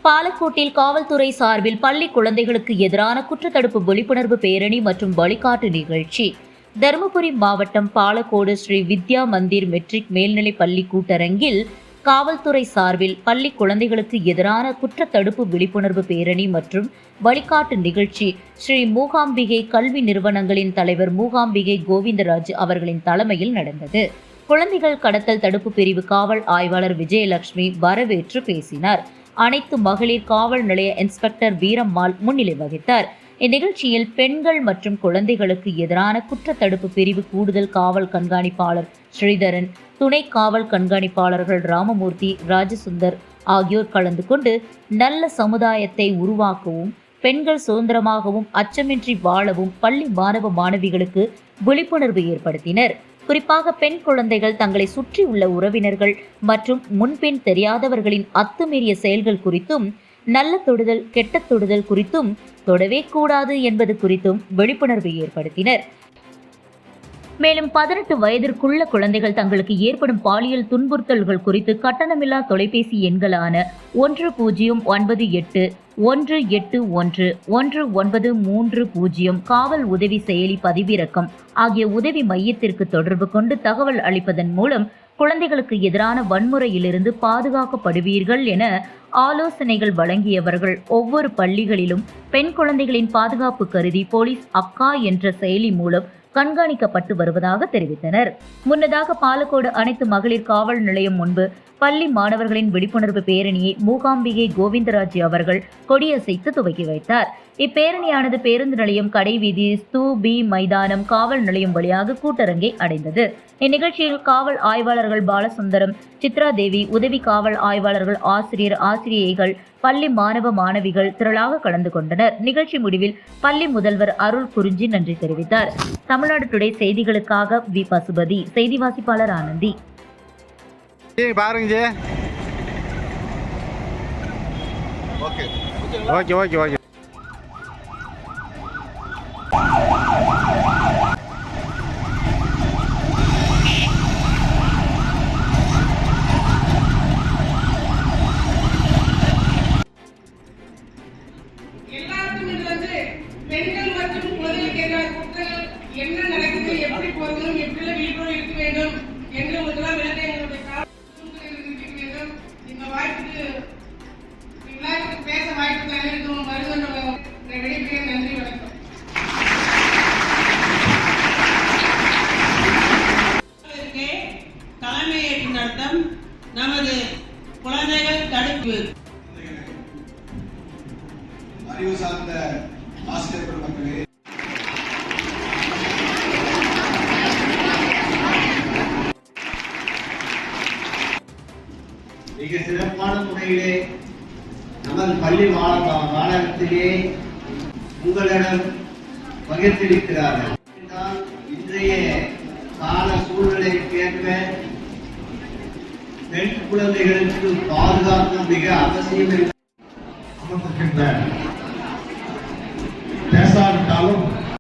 பாலக்கோட்டில் காவல்துறை சார்பில் பள்ளி குழந்தைகளுக்கு எதிரான குற்றத்தடுப்பு விழிப்புணர்வு பேரணி மற்றும் வழிகாட்டு நிகழ்ச்சி. தருமபுரி மாவட்டம் பாலக்கோடு ஸ்ரீ வித்யா மந்திர் மெட்ரிக் மேல்நிலைப் பள்ளி கூட்டரங்கில் காவல்துறை சார்பில் பள்ளி குழந்தைகளுக்கு எதிரான குற்றத்தடுப்பு விழிப்புணர்வு பேரணி மற்றும் வழிகாட்டு நிகழ்ச்சி ஸ்ரீ மூகாம்பிகை கல்வி நிறுவனங்களின் தலைவர் மூகாம்பிகை கோவிந்தராஜ் அவர்களின் தலைமையில் நடந்தது. குழந்தைகள் கடத்தல் தடுப்பு பிரிவு காவல் ஆய்வாளர் விஜயலட்சுமி வரவேற்று பேசினார். அனைத்து மகளிர் காவல் நிலைய இன்ஸ்பெக்டர் வீரம்மாள் முன்னிலை வகித்தார். இந்நிகழ்ச்சியில் பெண்கள் மற்றும் குழந்தைகளுக்கு எதிரான குற்றத்தடுப்பு பிரிவு கூடுதல் காவல் கண்காணிப்பாளர் ஸ்ரீதரன், துணை காவல் கண்காணிப்பாளர்கள் ராமமூர்த்தி, ராஜசுந்தர் ஆகியோர் கலந்து கொண்டு நல்ல சமுதாயத்தை உருவாக்கவும், பெண்கள் சுதந்திரமாகவும் அச்சமின்றி வாழவும் பள்ளி மாணவ மாணவிகளுக்கு விழிப்புணர்வு ஏற்படுத்தினர். குறிப்பாக பெண் குழந்தைகள் தங்களை சுற்றி உள்ள உறவினர்கள் மற்றும் முன்பின் தெரியாதவர்களின் அத்துமீறிய செயல்கள் குறித்தும், நல்ல தொடுதல் கெட்ட தொடுதல் குறித்தும், தொடவே கூடாது என்பது குறித்தும் விழிப்புணர்வு ஏற்படுத்தினர். மேலும் 18 வயதிற்குள்ள குழந்தைகள் தங்களுக்கு ஏற்படும் பாலியல் துன்புறுத்தல்கள் குறித்து கட்டணமில்லா தொலைபேசி எண்களான 1098-181-1930 காவல் உதவி செயலி பதிவிறக்கம் ஆகிய உதவி மையத்திற்கு தொடர்பு கொண்டு தகவல் அளிப்பதன் மூலம் குழந்தைகளுக்கு எதிரான வன்முறையிலிருந்து பாதுகாக்கப்படுவீர்கள் என ஆலோசனைகள் வழங்கியவர்கள். ஒவ்வொரு பள்ளிகளிலும் பெண் குழந்தைகளின் பாதுகாப்பு கருதி போலீஸ் அக்கா என்ற செயலி மூலம் கண்காணிக்கப்பட்டு வருவதாக தெரிவித்தனர். முன்னதாக பாலக்கோடு அனைத்து மகளிர் காவல் நிலையம் முன்பு பள்ளி மாணவர்களின் விழிப்புணர்வு பேரணியை மூகாம்பிகை கோவிந்தராஜ் அவர்கள் கொடியசைத்து துவக்கி வைத்தார். இப்பேரணியானது பேருந்து நிலையம், கடைவீதி, ஸ்தூபி மைதானம், காவல் நிலையம் வழியாக கூட்டரங்கை அடைந்தது. இந்நிகழ்ச்சியில் காவல் ஆய்வாளர்கள் பாலசுந்தரம், சித்ரா தேவி, உதவி காவல் ஆய்வாளர்கள், ஆசிரியர், ஆசிரியைகள், பள்ளி மாணவ மாணவிகள் திரளாக கலந்து கொண்டனர். நிகழ்ச்சி முடிவில் பள்ளி முதல்வர் அருள் குறிஞ்சி நன்றி தெரிவித்தார். தமிழ்நாடு டுடே செய்திகளுக்காக வி பசுபதி, செய்தி வாசிப்பாளர் ஆனந்தி. பெண்கள் மற்றும் குழந்தைகளுக்கு எதிரான குற்றங்கள் என்ன நடக்குது, எப்படி போகணும், எப்படி விழிப்புணர்வு இருக்க வேண்டும் என்று உங்களுக்கெல்லாம் விளக்க எங்களுடைய வேண்டும். இந்த வாய்ப்புக்கு பேச வாய்ப்பு அனைவருக்கும் வருகின்ற விடைபெறுகிறேன். நன்றி, வணக்கம். தலைமையேற்று நடத்தும் நமது குழந்தைகள் தடுப்பு அறிவு சார்ந்த ஆசிரியர் பெருமக்களே, மிக சிறப்பான முறையிலே நமது பள்ளி மாணவத்திலே உங்களிடம் பகிர்ந்திருக்கிறார்கள். இன்றைய கால சூழ்நிலைக்கேற்ப பெண் குழந்தைகளுக்கு பாதுகாப்பு மிக அவசியம்.